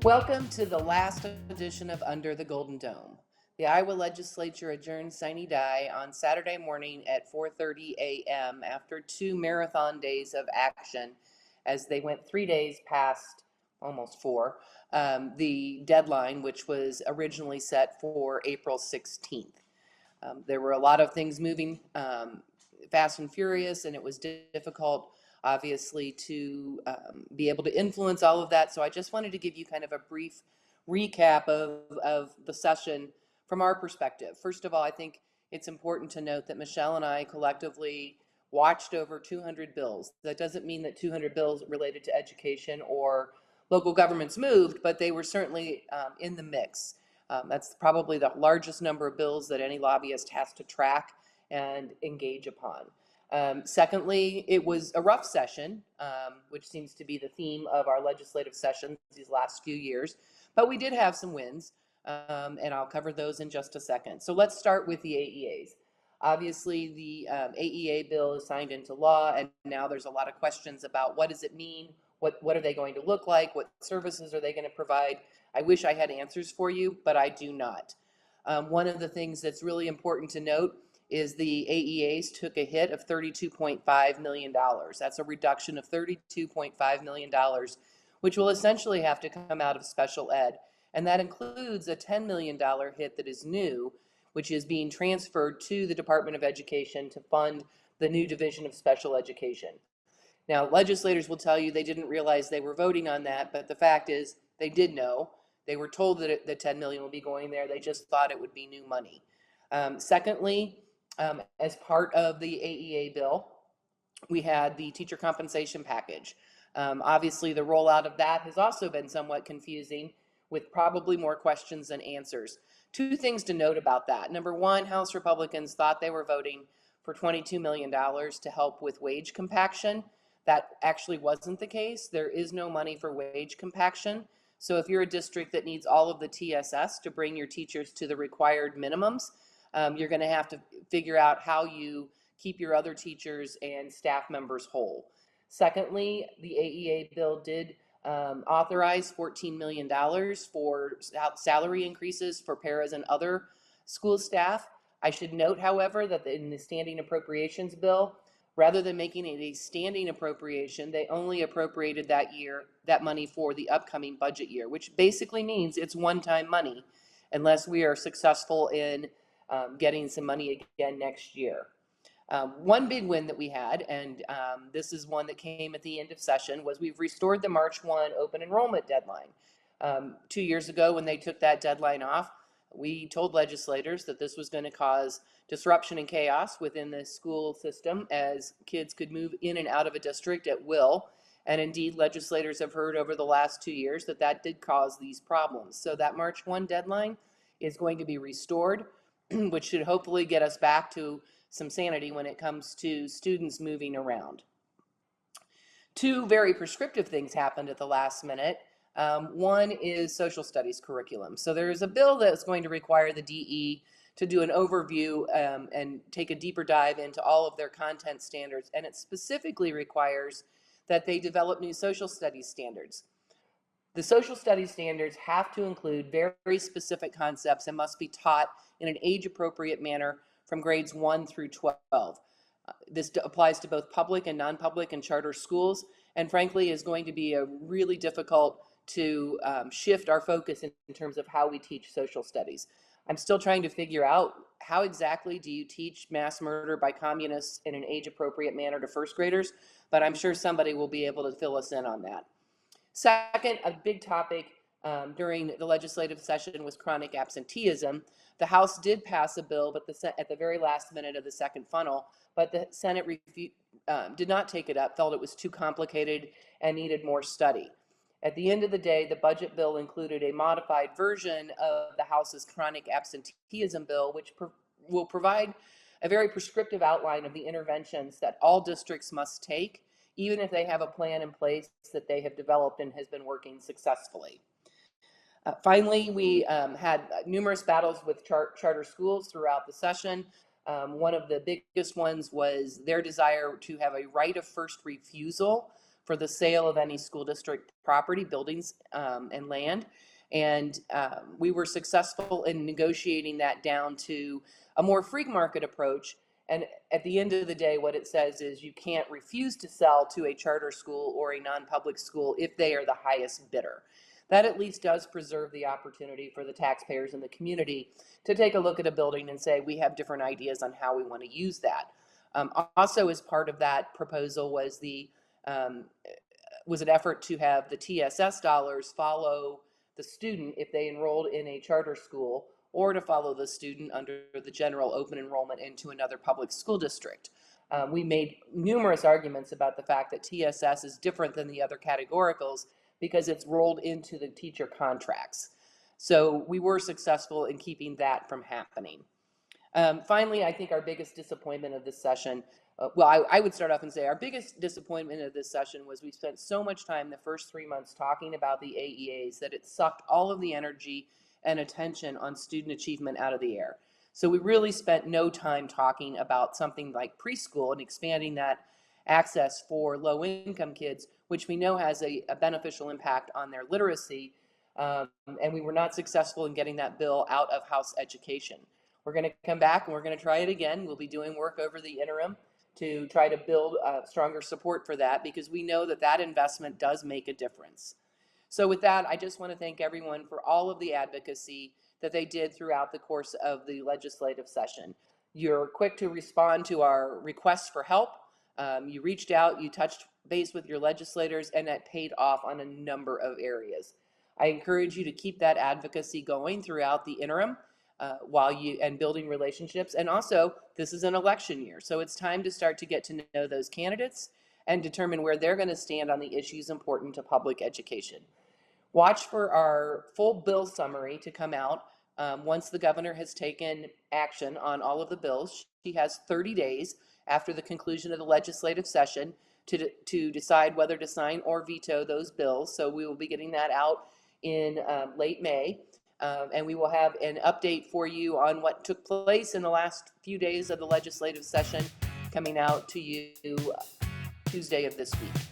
Welcome to the last edition of Under the Golden Dome. The Iowa Legislature adjourned sine die on Saturday morning at 4:30 a.m. after 2 marathon days of action as they went 3 days past, almost 4, the deadline, which was originally set for April 16th. There were a lot of things moving fast and furious, and it was difficult, obviously, to be able to influence all of that. So I just wanted to give you kind of a brief recap of the session from our perspective. First of all, I think it's important to note that Michelle and I collectively watched over 200 bills. That doesn't mean that 200 bills related to education or local governments moved, but they were certainly in the mix. That's probably the largest number of bills that any lobbyist has to track and engage upon. Secondly, it was a rough session, which seems to be the theme of our legislative sessions these last few years, but we did have some wins, and I'll cover those in just a second. So let's start with the AEAs. Obviously, the AEA bill is signed into law, and now there's a lot of questions about what does it mean, what are they going to look like, what services are they going to provide. I wish I had answers for you, but I do not. One of the things that's really important to note is the AEAs took a hit of $32.5 million. That's a reduction of $32.5 million, which will essentially have to come out of special ed. And that includes a $10 million hit that is new, which is being transferred to the Department of Education to fund the new Division of Special Education. Now, legislators will tell you they didn't realize they were voting on that, but the fact is they did know. They were told that the 10 million would be going there. They just thought it would be new money. Secondly, as part of the AEA bill, we had the teacher compensation package. Obviously, the rollout of that has also been somewhat confusing, with probably more questions than answers. Two things to note about that. Number one, House Republicans thought they were voting for $22 million to help with wage compaction. That actually wasn't the case. There is no money for wage compaction. So if you're a district that needs all of the TSS to bring your teachers to the required minimums, you're going to have to figure out how you keep your other teachers and staff members whole. Secondly, the AEA bill did authorize $14 million for salary increases for paras and other school staff. I should note, however, that in the standing appropriations bill, rather than making it a standing appropriation, they only appropriated that money for the upcoming budget year, which basically means it's one-time money unless we are successful in getting some money again next year. One big win that we had, and this is one that came at the end of session, was we've restored the March 1 open enrollment deadline. 2 years ago, when they took that deadline off, we told legislators that this was going to cause disruption and chaos within the school system as kids could move in and out of a district at will. And indeed, legislators have heard over the last 2 years that that did cause these problems. So that March 1 deadline is going to be restored, which should hopefully get us back to some sanity when it comes to students moving around. Two very prescriptive things happened at the last minute. One is social studies curriculum. So there is a bill that's going to require the DE to do an overview and take a deeper dive into all of their content standards, and it specifically requires that they develop new social studies standards. The social studies standards have to include very specific concepts and must be taught in an age-appropriate manner from grades 1 through 12. This applies to both public and non-public and charter schools, and frankly is going to be a really difficult to shift our focus in terms of how we teach social studies. I'm still trying to figure out how exactly do you teach mass murder by communists in an age-appropriate manner to first graders, but I'm sure somebody will be able to fill us in on that. Second, a big topic during the legislative session was chronic absenteeism. The House did pass a bill, but at the very last minute of the second funnel, but the Senate did not take it up, felt it was too complicated and needed more study. At the end of the day, the budget bill included a modified version of the House's chronic absenteeism bill, which will provide a very prescriptive outline of the interventions that all districts must take, even if they have a plan in place that they have developed and has been working successfully. Finally, we had numerous battles with charter schools throughout the session. One of the biggest ones was their desire to have a right of first refusal for the sale of any school district property, buildings, and land. And we were successful in negotiating that down to a more free market approach. And at the end of the day, what it says is you can't refuse to sell to a charter school or a non-public school if they are the highest bidder. That at least does preserve the opportunity for the taxpayers in the community to take a look at a building and say, we have different ideas on how we want to use that. Also, as part of that proposal was an effort to have the TSS dollars follow the student if they enrolled in a charter school, or to follow the student under the general open enrollment into another public school district. We made numerous arguments about the fact that TSS is different than the other categoricals because it's rolled into the teacher contracts. So we were successful in keeping that from happening. Finally, I think our biggest disappointment of this session, I would start off and say our biggest disappointment of this session was we spent so much time the first 3 months talking about the AEAs that it sucked all of the energy and attention on student achievement out of the air. So we really spent no time talking about something like preschool and expanding that access for low-income kids, which we know has a beneficial impact on their literacy, and we were not successful in getting that bill out of House Education. We're going to come back and we're going to try it again. We'll be doing work over the interim to try to build stronger support for that, because we know that that investment does make a difference. So with that, I just want to thank everyone for all of the advocacy that they did throughout the course of the legislative session. You're quick to respond to our requests for help. You reached out, you touched base with your legislators, and that paid off on a number of areas. I encourage you to keep that advocacy going throughout the interim and building relationships. And also, this is an election year, so it's time to start to get to know those candidates and determine where they're going to stand on the issues important to public education. Watch for our full bill summary to come out once the governor has taken action on all of the bills. She has 30 days after the conclusion of the legislative session to decide whether to sign or veto those bills. So we will be getting that out in late May. And we will have an update for you on what took place in the last few days of the legislative session coming out to you Tuesday of this week.